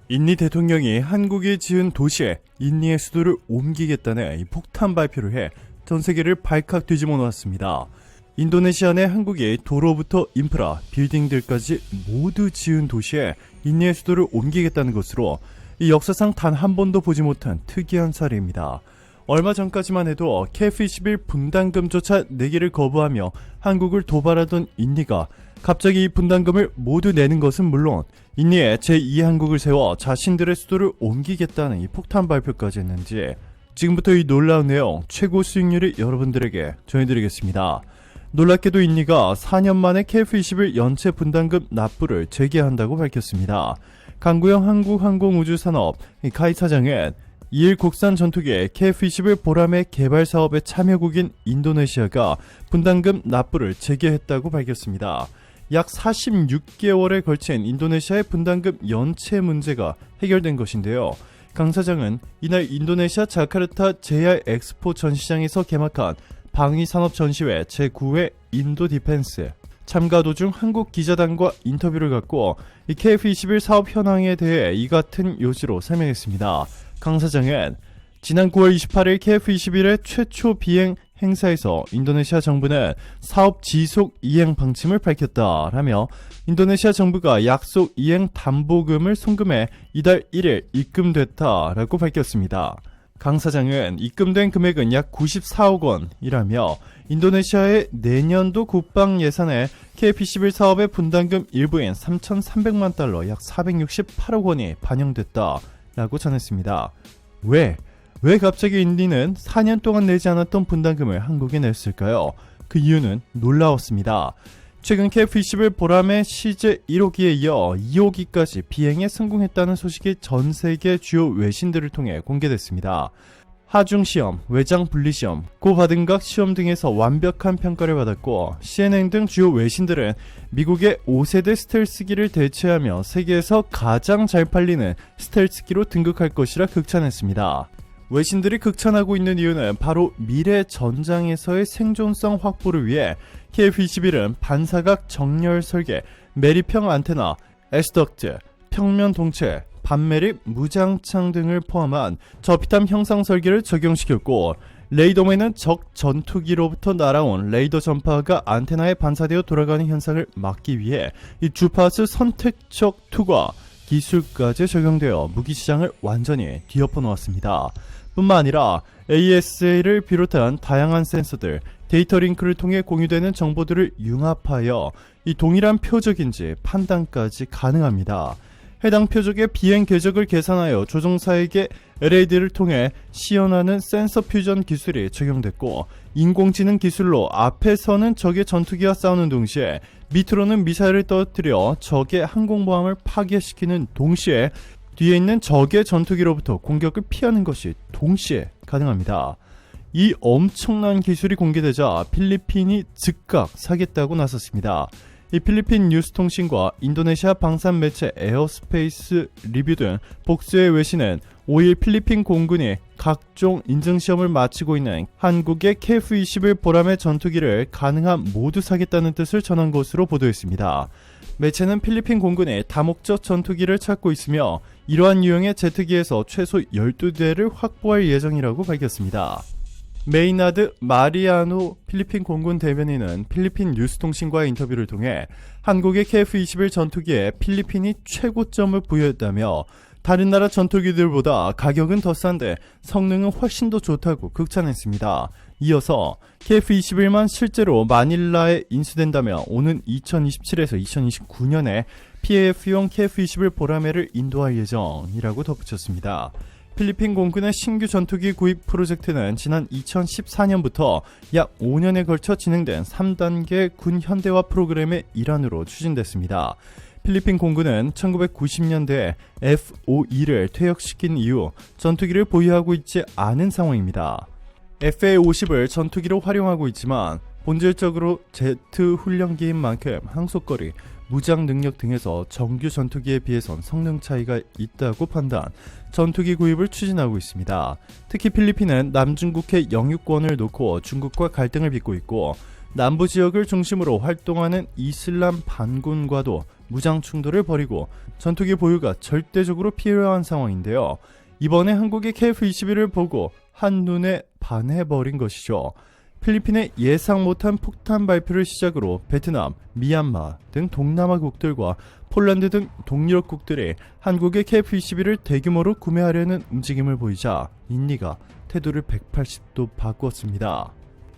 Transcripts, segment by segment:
인니 대통령이 한국이 지은 도시에 인니의 수도를 옮기겠다는 이 폭탄 발표를 해 전 세계를 발칵 뒤집어 놓았습니다. 인도네시아 내 한국이 도로부터 인프라, 빌딩들까지 모두 지은 도시에 인니의 수도를 옮기겠다는 것으로 이 역사상 단 한 번도 보지 못한 특이한 사례입니다. 얼마 전까지만 해도 KF-21 분담금조차 내기를 거부하며 한국을 도발하던 인니가 갑자기 이 분담금을 모두 내는 것은 물론 인니에 제2한국을 세워 자신들의 수도를 옮기겠다는 이 폭탄 발표까지 했는지 지금부터 이 놀라운 내용 최고 수익률을 여러분들에게 전해드리겠습니다. 놀랍게도 인니가 4년 만에 KF-21 연체 분담금 납부를 재개한다고 밝혔습니다. 강구영 한국항공우주산업 카이 사장은 2일 국산 전투기 KF-21 보람의 개발 사업에 참여국인 인도네시아가 분담금 납부를 재개했다고 밝혔습니다. 약 46개월에 걸친 인도네시아의 분담금 연체 문제가 해결된 것인데요. 강 사장은 이날 인도네시아 자카르타 JR 엑스포 전시장에서 개막한 방위산업 전시회 제9회 인도 디펜스 참가 도중 한국 기자단과 인터뷰를 갖고 이 KF-21 사업 현황에 대해 이 같은 요지로 설명했습니다. 강 사장은 지난 9월 28일 KF-21의 최초 비행 행사에서 인도네시아 정부는 사업 지속 이행 방침을 밝혔다라며 인도네시아 정부가 약속 이행 담보금을 송금해 이달 1일 입금됐다라고 밝혔습니다. 강 사장은 입금된 금액은 약 94억 원이라며 인도네시아의 내년도 국방 예산에 KF-21 사업의 분담금 일부인 3,300만 달러 약 468억 원이 반영됐다라고 전했습니다. 왜 갑자기 인디는 4년 동안 내지 않았던 분담금을 한국에 냈을까요? 그 이유는 놀라웠습니다. 최근 KF-21 보람의 시제 1호기에 이어 2호기까지 비행에 성공했다는 소식이 전 세계 주요 외신들을 통해 공개됐습니다. 하중시험, 외장 분리시험, 고받은각 시험 등에서 완벽한 평가를 받았고 CNN 등 주요 외신들은 미국의 5세대 스텔스기를 대체하며 세계에서 가장 잘 팔리는 스텔스기로 등극할 것이라 극찬했습니다. 외신들이 극찬하고 있는 이유는 바로 미래 전장에서의 생존성 확보를 위해 KF-21은 반사각 정렬 설계, 매립형 안테나, S덕트, 평면 동체, 반매립 무장창 등을 포함한 저피탐 형상 설계를 적용시켰고 레이더맨은 적 전투기로부터 날아온 레이더 전파가 안테나에 반사되어 돌아가는 현상을 막기 위해 이 주파수 선택적 투과 기술까지 적용되어 무기시장을 완전히 뒤엎어 놓았습니다. 뿐만 아니라 ASA를 비롯한 다양한 센서들, 데이터 링크를 통해 공유되는 정보들을 융합하여 이 동일한 표적인지 판단까지 가능합니다. 해당 표적의 비행 궤적을 계산하여 조종사에게 LAD를 통해 시연하는 센서 퓨전 기술이 적용됐고 인공지능 기술로 앞에서는 적의 전투기와 싸우는 동시에 밑으로는 미사일을 떨어뜨려 적의 항공모함을 파괴시키는 동시에 뒤에 있는 적의 전투기로부터 공격을 피하는 것이 동시에 가능합니다. 이 엄청난 기술이 공개되자 필리핀이 즉각 사겠다고 나섰습니다. 이 필리핀 뉴스통신과 인도네시아 방산 매체 에어스페이스 리뷰 등 복수의 외신은 5일 필리핀 공군이 각종 인증시험을 마치고 있는 한국의 KF-21 보람의 전투기를 가능한 모두 사겠다는 뜻을 전한 것으로 보도했습니다. 매체는 필리핀 공군이 다목적 전투기를 찾고 있으며 이러한 유형의 제트기에서 최소 12대를 확보할 예정이라고 밝혔습니다. 메이나드 마리아노 필리핀 공군 대변인은 필리핀 뉴스통신과의 인터뷰를 통해 한국의 KF-21 전투기에 필리핀이 최고점을 부여했다며 다른 나라 전투기들보다 가격은 더 싼데 성능은 훨씬 더 좋다고 극찬했습니다. 이어서 KF-21만 실제로 마닐라에 인수된다며 오는 2027에서 2029년에 PAF용 KF-21 보라매를 인도할 예정이라고 덧붙였습니다. 필리핀 공군의 신규 전투기 구입 프로젝트는 지난 2014년부터 약 5년에 걸쳐 진행된 3단계 군 현대화 프로그램의 일환으로 추진됐습니다. 필리핀 공군은 1990년대에 F-52를 퇴역시킨 이후 전투기를 보유하고 있지 않은 상황입니다. FA-50을 전투기로 활용하고 있지만 본질적으로 제트 훈련기인 만큼 항속거리, 무장 능력 등에서 정규 전투기에 비해선 성능 차이가 있다고 판단, 전투기 구입을 추진하고 있습니다. 특히 필리핀은 남중국해 영유권을 놓고 중국과 갈등을 빚고 있고 남부 지역을 중심으로 활동하는 이슬람 반군과도 무장 충돌을 벌이고 전투기 보유가 절대적으로 필요한 상황인데요. 이번에 한국이 KF-21을 보고 한눈에 반해버린 것이죠. 필리핀의 예상 못한 폭탄 발표를 시작으로 베트남, 미얀마 등 동남아국들과 폴란드 등 동유럽국들이 한국의 KF-21을 대규모로 구매하려는 움직임을 보이자 인니가 태도를 180도 바꾸었습니다.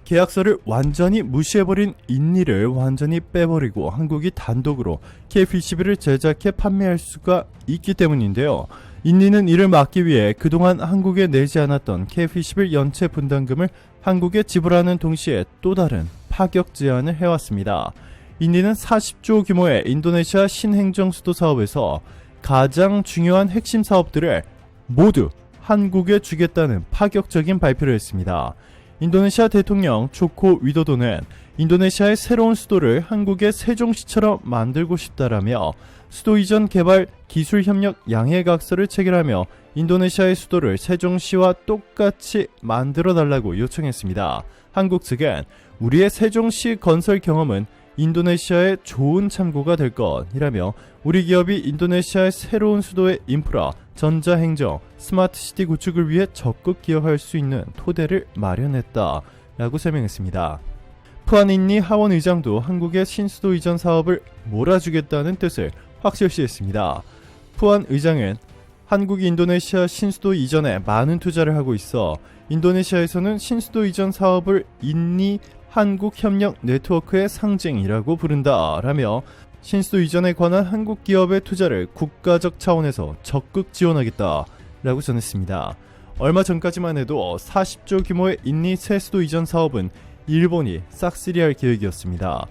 계약서를 완전히 무시해버린 인니를 완전히 빼버리고 한국이 단독으로 KF-21을 제작해 판매할 수가 있기 때문인데요. 인니는 이를 막기 위해 그동안 한국에 내지 않았던 KF-21 연체 분담금을 한국에 지불하는 동시에 또 다른 파격 제안을 해왔습니다. 인니는 40조 규모의 인도네시아 신행정 수도 사업에서 가장 중요한 핵심 사업들을 모두 한국에 주겠다는 파격적인 발표를 했습니다. 인도네시아 대통령 조코 위도도는 인도네시아의 새로운 수도를 한국의 세종시처럼 만들고 싶다라며 수도 이전 개발 기술 협력 양해각서를 체결하며 인도네시아의 수도를 세종시와 똑같이 만들어 달라고 요청했습니다. 한국 측은 우리의 세종시 건설 경험은 인도네시아의 좋은 참고가 될 것이라며 우리 기업이 인도네시아의 새로운 수도의 인프라, 전자행정, 스마트시티 구축을 위해 적극 기여할 수 있는 토대를 마련했다라고 설명했습니다. 푸안인니 하원 의장도 한국의 신수도 이전 사업을 몰아주겠다는 뜻을 확실시했습니다. 푸안 의장은 한국이 인도네시아 신수도 이전에 많은 투자를 하고 있어 인도네시아에서는 신수도 이전 사업을 인니 한국 협력 네트워크의 상징이라고 부른다라며 신수도 이전에 관한 한국 기업의 투자를 국가적 차원에서 적극 지원하겠다라고 전했습니다. 얼마 전까지만 해도 40조 규모의 인니 새 수도 이전 사업은 일본이 싹쓸이할 계획이었습니다.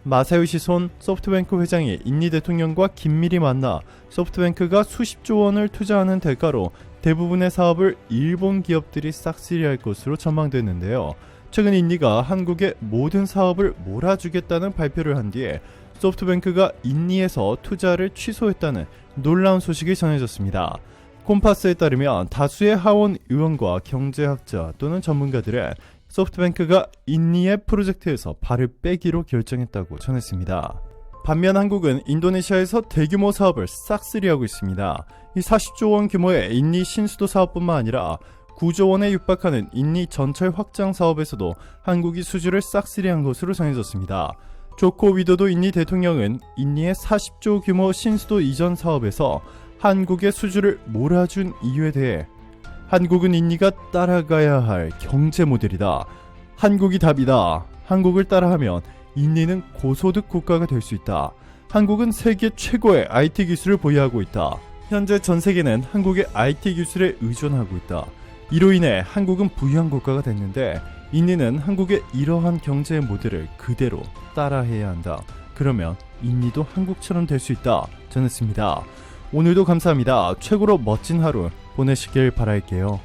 마사요시 손 소프트뱅크 회장이 인니 대통령과 긴밀히 만나 소프트뱅크가 수십조 원을 투자하는 대가로 대부분의 사업을 일본 기업들이 싹쓸이할 것으로 전망됐는데요. 최근 인니가 한국의 모든 사업을 몰아주겠다는 발표를 한 뒤에 소프트뱅크가 인니에서 투자를 취소했다는 놀라운 소식이 전해졌습니다. 콤파스에 따르면 다수의 하원 의원과 경제학자 또는 전문가들은 소프트뱅크가 인니의 프로젝트에서 발을 빼기로 결정했다고 전했습니다. 반면 한국은 인도네시아에서 대규모 사업을 싹쓸이하고 있습니다. 이 40조 원 규모의 인니 신수도 사업뿐만 아니라 9조 원에 육박하는 인니 전철 확장 사업에서도 한국이 수주를 싹쓸이한 것으로 전해졌습니다. 조코 위도도 인니 대통령은 인니의 40조 규모 신수도 이전 사업에서 한국의 수주를 몰아준 이유에 대해 한국은 인니가 따라가야 할 경제 모델이다. 한국이 답이다. 한국을 따라하면 인니는 고소득 국가가 될 수 있다. 한국은 세계 최고의 IT 기술을 보유하고 있다. 현재 전 세계는 한국의 IT 기술에 의존하고 있다. 이로 인해 한국은 부유한 국가가 됐는데 인니는 한국의 이러한 경제 모델을 그대로 따라해야 한다. 그러면 인니도 한국처럼 될 수 있다. 전했습니다. 오늘도 감사합니다. 최고로 멋진 하루 보내시길 바랄게요.